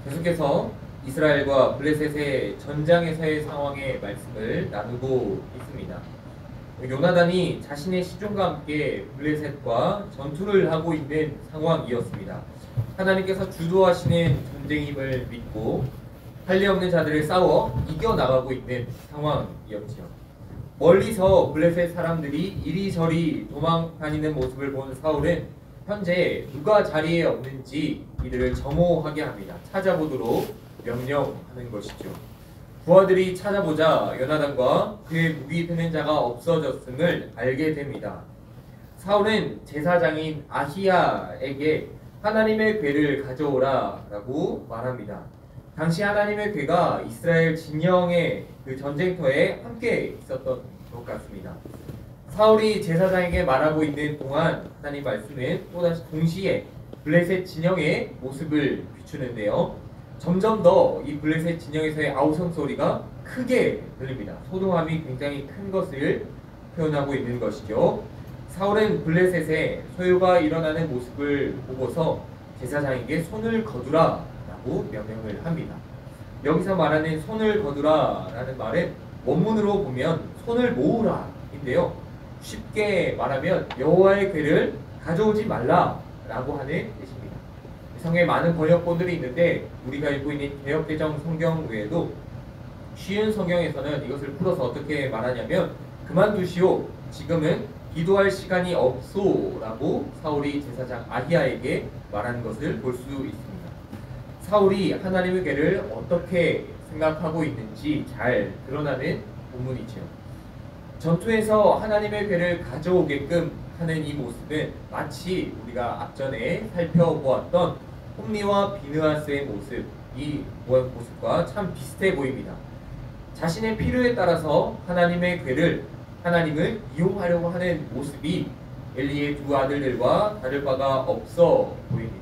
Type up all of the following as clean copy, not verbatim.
계속해서 이스라엘과 블레셋의 전장에서의 상황의 말씀을 나누고 있습니다. 요나단이 자신의 시종과 함께 블레셋과 전투를 하고 있는 상황이었습니다. 하나님께서 주도하시는 전쟁임을 믿고 할례 없는 자들을 싸워 이겨나가고 있는 상황이었지요. 멀리서 블레셋 사람들이 이리저리 도망다니는 모습을 본 사울은 현재 누가 자리에 없는지 이들을 점호하게 합니다. 찾아보도록 명령하는 것이죠. 부하들이 찾아보자 요나단과 그의 무기 드는 자가 없어졌음을 알게 됩니다. 사울은 제사장인 아히야에게 하나님의 궤를 가져오라 라고 말합니다. 당시 하나님의 궤가 이스라엘 진영의 그 전쟁터에 함께 있었던 것 같습니다. 사울이 제사장에게 말하고 있는 동안 하나님 말씀은 또다시 동시에 블레셋 진영의 모습을 비추는데요. 점점 더 이 블레셋 진영에서의 아우성 소리가 크게 들립니다. 소동함이 굉장히 큰 것을 표현하고 있는 것이죠. 사울은 블레셋에 소요가 일어나는 모습을 보고서 제사장에게 손을 거두라 라고 명령을 합니다. 여기서 말하는 손을 거두라 라는 말은 원문으로 보면 손을 모으라 인데요. 쉽게 말하면 여호와의 궤를 가져오지 말라 라고 하는 뜻입니다. 성경에 많은 번역본들이 있는데 우리가 읽고 있는 개역개정 성경 외에도 쉬운 성경에서는 이것을 풀어서 어떻게 말하냐면 그만두시오 지금은 기도할 시간이 없소 라고 사울이 제사장 아히야에게 말하는 것을 볼 수 있습니다. 사울이 하나님의 궤를 어떻게 생각하고 있는지 잘 드러나는 본문이죠. 전투에서 하나님의 궤를 가져오게끔 하는 이 모습은 마치 우리가 앞전에 살펴보았던 홈리와 비느하스의 모습, 이 모습과 참 비슷해 보입니다. 자신의 필요에 따라서 하나님의 궤를 하나님을 이용하려고 하는 모습이 엘리의 두 아들들과 다를 바가 없어 보입니다.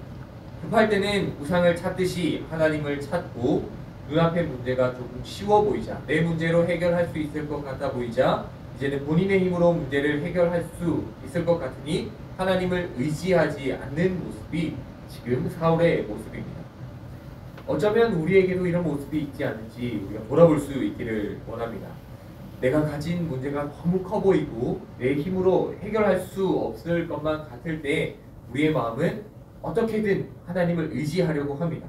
급할 때는 우상을 찾듯이 하나님을 찾고 눈앞의 문제가 조금 쉬워 보이자 내 문제로 해결할 수 있을 것 같아 보이자 이제는 본인의 힘으로 문제를 해결할 수 있을 것 같으니 하나님을 의지하지 않는 모습이 지금 사울의 모습입니다. 어쩌면 우리에게도 이런 모습이 있지 않은지 우리가 돌아볼 수 있기를 원합니다. 내가 가진 문제가 너무 커 보이고 내 힘으로 해결할 수 없을 것만 같을 때 우리의 마음은 어떻게든 하나님을 의지하려고 합니다.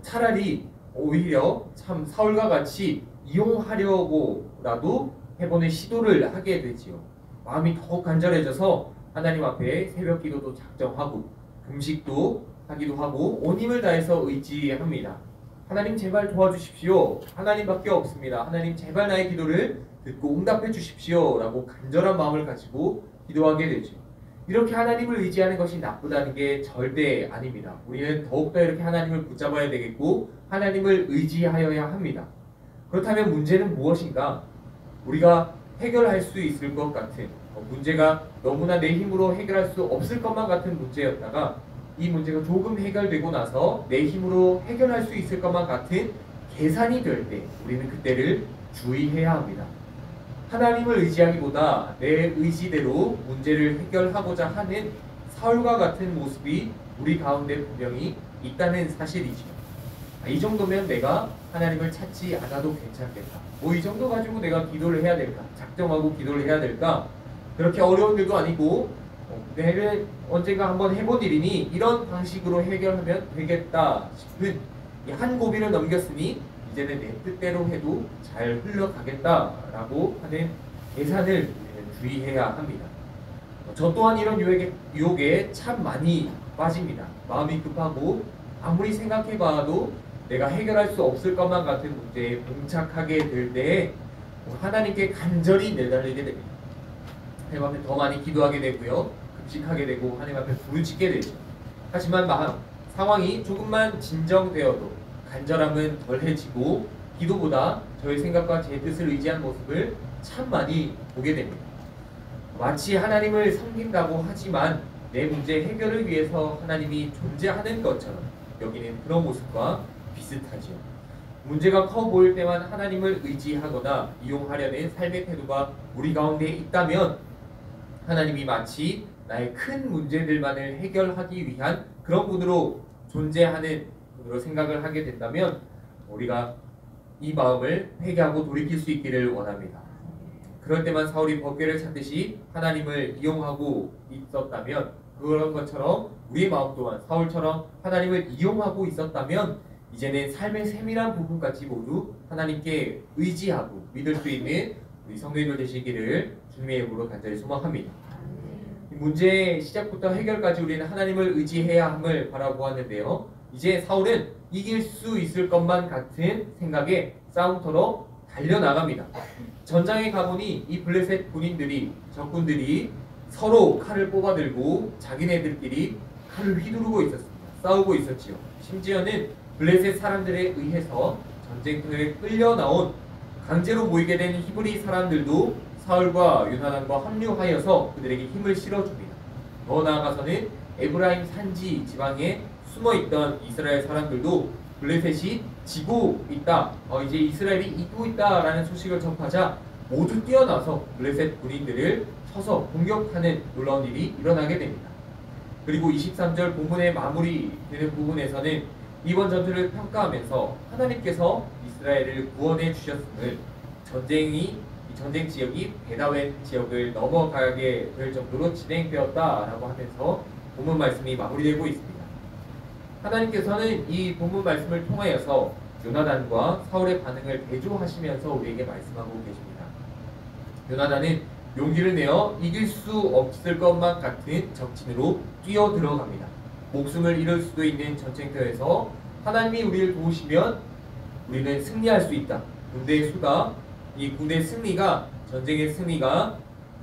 차라리 오히려 참 사울과 같이 이용하려고라도 해보는 시도를 하게 되지요. 마음이 더욱 간절해져서 하나님 앞에 새벽 기도도 작정하고 금식도 하기도 하고 온 힘을 다해서 의지합니다. 하나님 제발 도와주십시오. 하나님밖에 없습니다. 하나님 제발 나의 기도를 듣고 응답해 주십시오 라고 간절한 마음을 가지고 기도하게 되죠. 이렇게 하나님을 의지하는 것이 나쁘다는 게 절대 아닙니다. 우리는 더욱더 이렇게 하나님을 붙잡아야 되겠고 하나님을 의지하여야 합니다. 그렇다면 문제는 무엇인가? 우리가 해결할 수 있을 것 같은 문제가 너무나 내 힘으로 해결할 수 없을 것만 같은 문제였다가 이 문제가 조금 해결되고 나서 내 힘으로 해결할 수 있을 것만 같은 계산이 될 때 우리는 그때를 주의해야 합니다. 하나님을 의지하기보다 내 의지대로 문제를 해결하고자 하는 사울과 같은 모습이 우리 가운데 분명히 있다는 사실이죠. 이 정도면 내가 하나님을 찾지 않아도 괜찮겠다. 이 정도 가지고 내가 기도를 해야 될까? 작정하고 기도를 해야 될까? 그렇게 어려운 일도 아니고 내를 언젠가 한번 해본 일이니 이런 방식으로 해결하면 되겠다 싶은 한 고비를 넘겼으니 이제는 내 뜻대로 해도 잘 흘러가겠다라고 하는 계산을 주의해야 합니다. 저 또한 이런 유혹에 참 많이 빠집니다. 마음이 급하고 아무리 생각해봐도 내가 해결할 수 없을 것만 같은 문제에 봉착하게 될 때에 하나님께 간절히 내달리게 됩니다. 하나님 앞에 더 많이 기도하게 되고요. 금식하게 되고 하나님 앞에 부르짖게 되죠. 하지만 상황이 조금만 진정되어도 간절함은 덜해지고 기도보다 저의 생각과 제 뜻을 의지한 모습을 참 많이 보게 됩니다. 마치 하나님을 섬긴다고 하지만 내 문제 해결을 위해서 하나님이 존재하는 것처럼 여기는 그런 모습과 비슷하지요. 문제가 커 보일 때만 하나님을 의지하거나 이용하려는 삶의 태도가 우리 가운데 있다면 하나님이 마치 나의 큰 문제들만을 해결하기 위한 그런 분으로 존재하는 손으로 생각을 하게 된다면 우리가 이 마음을 회개하고 돌이킬 수 있기를 원합니다. 그럴 때만 사울이 법궤를 찾듯이 하나님을 이용하고 있었다면, 그런 것처럼 우리의 마음 또한 사울처럼 하나님을 이용하고 있었다면 이제는 삶의 세밀한 부분까지 모두 하나님께 의지하고 믿을 수 있는 우리 성도님들 되시기를 주님의 이름으로 간절히 소망합니다. 이 문제의 시작부터 해결까지 우리는 하나님을 의지해야 함을 바라보았는데요. 이제 사울은 이길 수 있을 것만 같은 생각에 싸움터로 달려나갑니다. 전장에 가보니 이 블레셋 군인들이, 적군들이 서로 칼을 뽑아들고 자기네들끼리 칼을 휘두르고 있었습니다. 싸우고 있었지요. 심지어는 블레셋 사람들에 의해서 전쟁터에 끌려 나온, 강제로 모이게 된 히브리 사람들도 사울과 요나단과 합류하여서 그들에게 힘을 실어줍니다. 더 나아가서는 에브라임 산지 지방에 숨어있던 이스라엘 사람들도 블레셋이 지고 있다, 이제 이스라엘이 이기고 있다라는 소식을 접하자 모두 뛰어나서 블레셋 군인들을 쳐서 공격하는 놀라운 일이 일어나게 됩니다. 그리고 23절 본문의 마무리되는 부분에서는 이번 전투를 평가하면서 하나님께서 이스라엘을 구원해 주셨음을, 전쟁 지역이 베다웬 지역을 넘어가게 될 정도로 진행되었다라고 하면서 본문 말씀이 마무리되고 있습니다. 하나님께서는 이 본문 말씀을 통하여서 요나단과 사울의 반응을 대조하시면서 우리에게 말씀하고 계십니다. 요나단은 용기를 내어 이길 수 없을 것만 같은 적진으로 뛰어들어갑니다. 목숨을 잃을 수도 있는 전쟁터에서 하나님이 우리를 도우시면 우리는 승리할 수 있다. 군대의 수가, 이 군대의 승리가, 전쟁의 승리가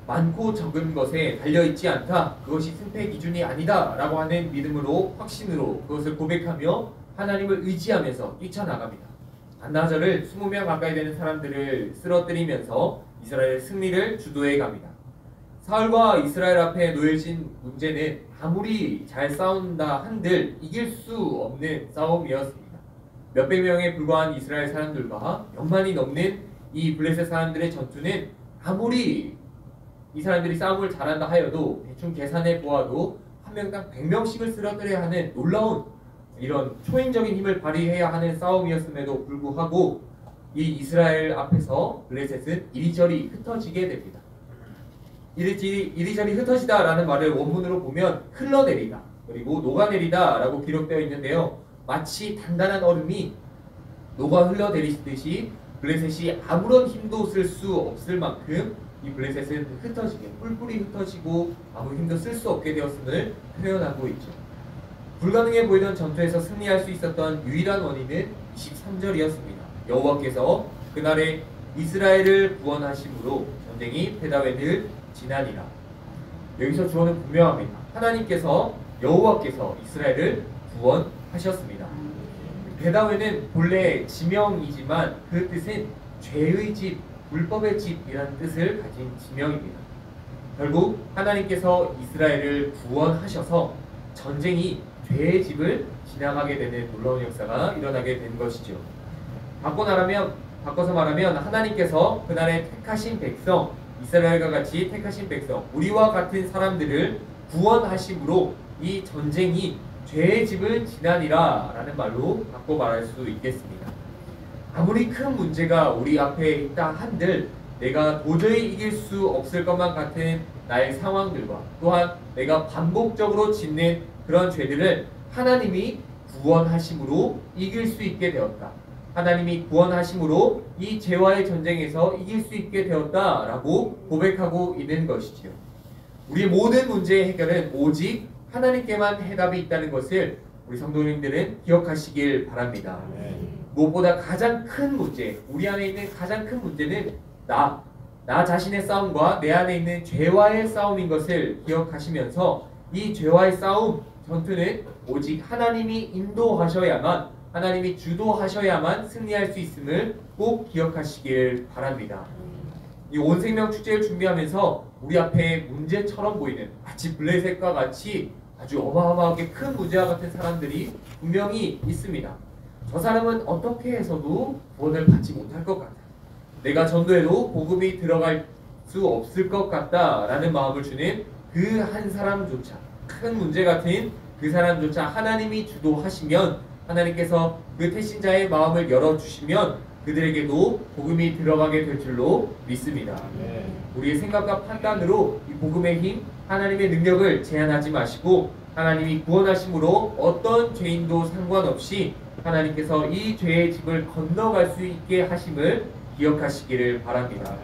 많고 적은 것에 달려있지 않다. 그것이 승패 기준이 아니다 라고 하는 믿음으로, 확신으로 그것을 고백하며 하나님을 의지하면서 뛰쳐나갑니다. 반나절을 20명 가까이 되는 사람들을 쓰러뜨리면서 이스라엘의 승리를 주도해 갑니다. 사울과 이스라엘 앞에 놓여진 문제는 아무리 잘 싸운다 한들 이길 수 없는 싸움이었습니다. 몇백 명에 불과한 이스라엘 사람들과 몇만이 넘는 이 블레셋 사람들의 전투는 아무리 이 사람들이 싸움을 잘한다 하여도 대충 계산해 보아도 한 명당 100명씩을 쓰러뜨려야 하는 놀라운 이런 초인적인 힘을 발휘해야 하는 싸움이었음에도 불구하고 이 이스라엘 앞에서 블레셋은 이리저리 흩어지게 됩니다. 이리저리 흩어지다라는 말을 원문으로 보면 흘러내리다, 그리고 녹아내리다 라고 기록되어 있는데요. 마치 단단한 얼음이 녹아 흘러내리듯이 블레셋이 아무런 힘도 쓸 수 없을 만큼 이 블레셋은 흩어지게, 뿔뿔이 흩어지고 아무 힘도 쓸 수 없게 되었음을 표현하고 있죠. 불가능해 보이던 전투에서 승리할 수 있었던 유일한 원인은 23절이었습니다. 여호와께서 그날에 이스라엘을 구원하심으로 전쟁이 베다웬을 지나니라. 여기서 주어는 분명합니다. 하나님께서, 여호와께서 이스라엘을 구원하셨습니다. 베다웬은 본래 지명이지만 그 뜻은 죄의 집, 불법의 집이라는 뜻을 가진 지명입니다. 결국 하나님께서 이스라엘을 구원하셔서 전쟁이 죄의 집을 지나가게 되는 놀라운 역사가 일어나게 된 것이죠. 바꿔서 말하면 하나님께서 그날의 택하신 백성, 이스라엘과 같이 택하신 백성, 우리와 같은 사람들을 구원하심으로 이 전쟁이 죄의 집을 지나니라 라는 말로 바꿔 말할 수 있겠습니다. 아무리 큰 문제가 우리 앞에 있다 한들 내가 도저히 이길 수 없을 것만 같은 나의 상황들과 또한 내가 반복적으로 짓는 그런 죄들을 하나님이 구원하심으로 이길 수 있게 되었다. 하나님이 구원하심으로 이 죄와의 전쟁에서 이길 수 있게 되었다라고 고백하고 있는 것이지요. 우리 모든 문제의 해결은 오직 하나님께만 해답이 있다는 것을 우리 성도님들은 기억하시길 바랍니다. 무엇보다 가장 큰 문제, 우리 안에 있는 가장 큰 문제는 나 자신의 싸움과 내 안에 있는 죄와의 싸움인 것을 기억하시면서 이 죄와의 싸움, 전투는 오직 하나님이 인도하셔야만, 하나님이 주도하셔야만 승리할 수 있음을 꼭 기억하시길 바랍니다. 이 온 생명 축제를 준비하면서 우리 앞에 문제처럼 보이는 마치 블레셋과 같이 아주 어마어마하게 큰 문제와 같은 사람들이 분명히 있습니다. 저 사람은 어떻게 해서도 구원을 받지 못할 것 같다. 내가 전도해도 복음이 들어갈 수 없을 것 같다라는 마음을 주는 그 한 사람조차, 큰 문제 같은 그 사람조차 하나님이 주도하시면, 하나님께서 그 태신자의 마음을 열어주시면 그들에게도 복음이 들어가게 될 줄로 믿습니다. 우리의 생각과 판단으로 이 복음의 힘, 하나님의 능력을 제한하지 마시고 하나님이 구원하심으로 어떤 죄인도 상관없이 하나님께서 이 죄의 짐을 건너갈 수 있게 하심을 기억하시기를 바랍니다.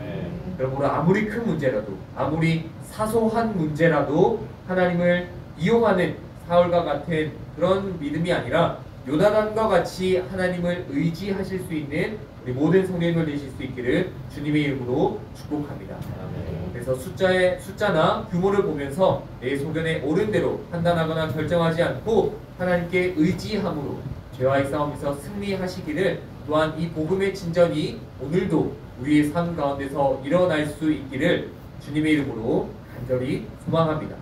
그러므로 아무리 큰 문제라도, 아무리 사소한 문제라도 하나님을 이용하는 사울과 같은 그런 믿음이 아니라 요나단과 같이 하나님을 의지하실 수 있는 우리 모든 성도님들 되실 수 있기를 주님의 이름으로 축복합니다. 그래서 숫자나 규모를 보면서 내 소견에 옳은 대로 판단하거나 결정하지 않고 하나님께 의지함으로 죄와의 싸움에서 승리하시기를, 또한 이 복음의 진전이 오늘도 우리의 삶 가운데서 일어날 수 있기를 주님의 이름으로 간절히 소망합니다.